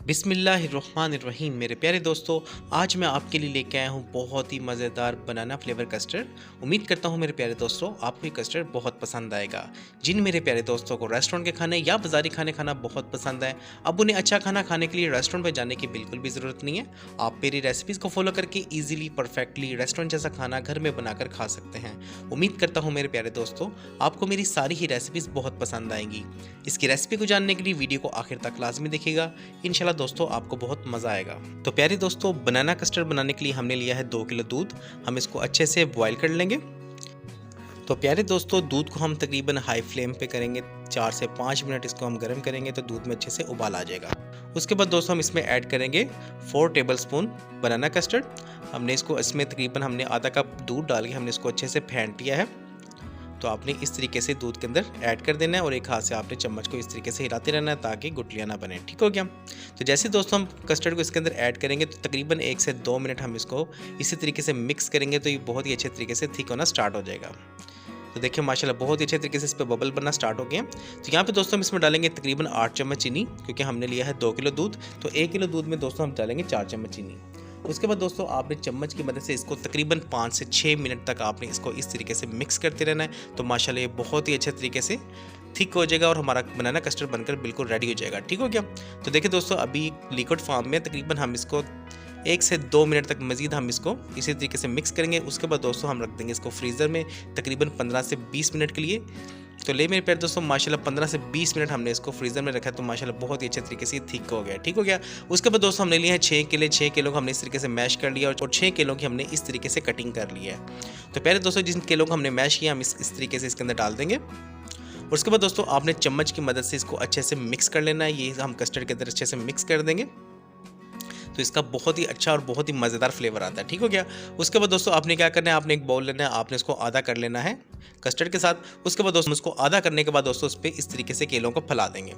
बिस्मिल्लाहिर्रहमानिर्रहीम। मेरे प्यारे दोस्तों, आज मैं आपके लिए लेके आया हूँ बहुत ही मज़ेदार बनाना फ्लेवर कस्टर्ड। उम्मीद करता हूँ मेरे प्यारे दोस्तों आपको ये कस्टर्ड बहुत पसंद आएगा। जिन मेरे प्यारे दोस्तों को रेस्टोरेंट के खाने या बाज़ारी खाने खाना बहुत पसंद है, अब उन्हें अच्छा खाना खाने के लिए रेस्टोरेंट पर जाने की बिल्कुल भी ज़रूरत नहीं है। आप मेरी रेसिपीज़ को फॉलो करके ईजिली परफेक्टली रेस्टोरेंट जैसा खाना घर में बनाकर खा सकते हैं। उम्मीद करता हूँ मेरे प्यारे दोस्तों आपको मेरी सारी ही रेसिपीज़ बहुत पसंद आएंगी। इसकी रेसिपी को जानने के लिए वीडियो को आखिर तक लाजमी देखिएगा। इंशाल्लाह दोस्तों आपको बहुत मज़ा आएगा। तो प्यारे दोस्तों, बनाना कस्टर्ड बनाने के लिए हमने लिया है 2 किलो दूध। हम इसको अच्छे से बॉईल कर लेंगे। तो प्यारे दोस्तों, दूध को हम तकरीबन हाई फ्लेम पे करेंगे। 4 से 5 मिनट इसको हम गर्म करेंगे तो दूध में अच्छे से उबाल आ जाएगा। उसके बाद दोस्तों हम इसमें ऐड करेंगे 4 टेबलस्पून बनाना कस्टर्ड। हमने इसको इसमें तकरीबन हमने आधा कप दूध डाल के हमने इसको अच्छे से फेंट लिया है। तो आपने इस तरीके से दूध के अंदर ऐड कर देना है और एक हाथ से आपने चम्मच को इस तरीके से हिलाते रहना है ताकि गुठलियाँ ना बने। ठीक हो गया। तो जैसे दोस्तों हम कस्टर्ड को इसके अंदर ऐड करेंगे तो तकरीबन 1 से 2 मिनट हम इसको इसी तरीके से मिक्स करेंगे तो ये बहुत ही अच्छे तरीके से थिक होना स्टार्ट हो जाएगा। तो देखिए माशाल्लाह बहुत ही अच्छे तरीके से इस पर बबल बनना स्टार्ट हो गए। तो यहाँ पे दोस्तों हम इसमें डालेंगे तकरीबन 8 चम्मच चीनी, क्योंकि हमने लिया है 2 किलो दूध। तो 1 किलो दूध में दोस्तों हम डालेंगे 4 चम्मच चीनी। उसके बाद दोस्तों आपने चम्मच की मदद से इसको तकरीबन 5 से 6 मिनट तक आपने इसको इस तरीके से मिक्स करते रहना है। तो माशाल्लाह ये बहुत ही अच्छे तरीके से थिक हो जाएगा और हमारा बनाना कस्टर्ड बनकर बिल्कुल रेडी हो जाएगा। ठीक हो गया। तो देखिए दोस्तों, अभी लिक्विड फॉर्म में तकरीबन हम इसको 1 से 2 मिनट तक मज़ीद हम इसको इसी तरीके से मिक्स करेंगे। उसके बाद दोस्तों हम रख देंगे इसको फ्रीज़र में तकरीबन 15 से 20 मिनट के लिए। तो ले मेरे प्यारे दोस्तों, माशाल्लाह 15 से 20 मिनट हमने इसको फ्रीज़र में रखा है। तो माशाल्लाह बहुत ही अच्छे तरीके से थिक हो गया। ठीक हो गया। उसके बाद दोस्तों हमने लिए हैं 6 केले। 6 केलों को हमने इस तरीके से मैश कर लिया और 6 केलों की हमने इस तरीके से कटिंग कर ली है। तो प्यारे दोस्तों, जिन केलों को हमने मैश किया हम इस तरीके से इसके अंदर डाल देंगे। उसके बाद दोस्तों आपने चम्मच की मदद से इसको अच्छे से मिक्स कर लेना है। ये हम कस्टर्ड के अंदर अच्छे से मिक्स कर देंगे तो इसका बहुत ही अच्छा और बहुत ही मज़ेदार फ्लेवर आता है। ठीक हो गया। उसके बाद दोस्तों आपने क्या करना है, आपने एक बाउल लेना है, आपने इसको आधा कर लेना है कस्टर्ड के साथ। उसके बाद दोस्तों उसको आधा करने के बाद दोस्तों उस पर इस तरीके से केलों को फैला देंगे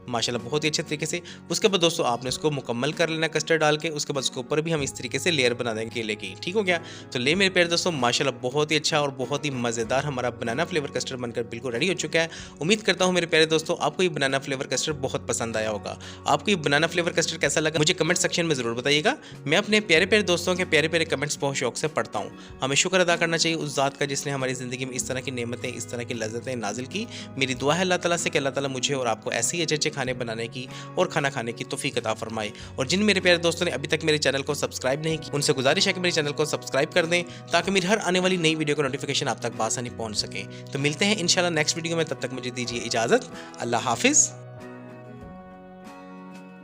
माशाल्लाह बहुत ही अच्छे तरीके से। उसके बाद दोस्तों आपने इसको मुकम्मल कर लेना कस्टर्ड डाल के। उसके बाद उसके ऊपर भी हम इस तरीके से लेयर बना देंगे केले की। ठीक हो गया। तो ले मेरे प्यारे दोस्तों, माशाल्लाह बहुत ही अच्छा और बहुत ही मज़ेदार हमारा बनाना फ्लेवर कस्टर्ड बनकर बिल्कुल रेडी हो चुका है। उम्मीद करता हूँ मेरे प्यारे दोस्तों आपको ये बनाना फ्लेवर कस्टर्ड बहुत पसंद आया होगा। आपको ये बनाना फ्लेवर कस्टर्ड कैसा लगा मुझे कमेंट सेक्शन में ज़रूर बताइएगा। मैं अपने प्यारे प्यारे दोस्तों के प्यारे प्यारे कमेंट्स बहुत शौक से पढ़ता हूँ। हमें शुक्र अदा करना चाहिए उस ज़ात का जिसने हमारी ज़िंदगी में इस तरह की नेमतें, इस तरह की लज़्ज़तें नाजिल की। मेरी दुआ है अल्लाह ताला से कि अल्लाह ताला मुझे और आपको ऐसे ही अच्छे अच्छे खाने बनाने की और खाना खाने की तौफीक अता फरमाए। और जिन मेरे प्यारे दोस्तों ने अभी तक मेरे चैनल को सब्सक्राइब नहीं किया, उनसे गुजारिश है कि मेरे चैनल को सब्सक्राइब कर दें ताकि मेरी हर आने वाली नई वीडियो का नोटिफिकेशन आप तक बआसानी पहुंच सके। तो मिलते हैं इंशाल्लाह नेक्स्ट वीडियो में, तब तक मुझे दीजिए इजाज़त। अल्लाह हाफिज़।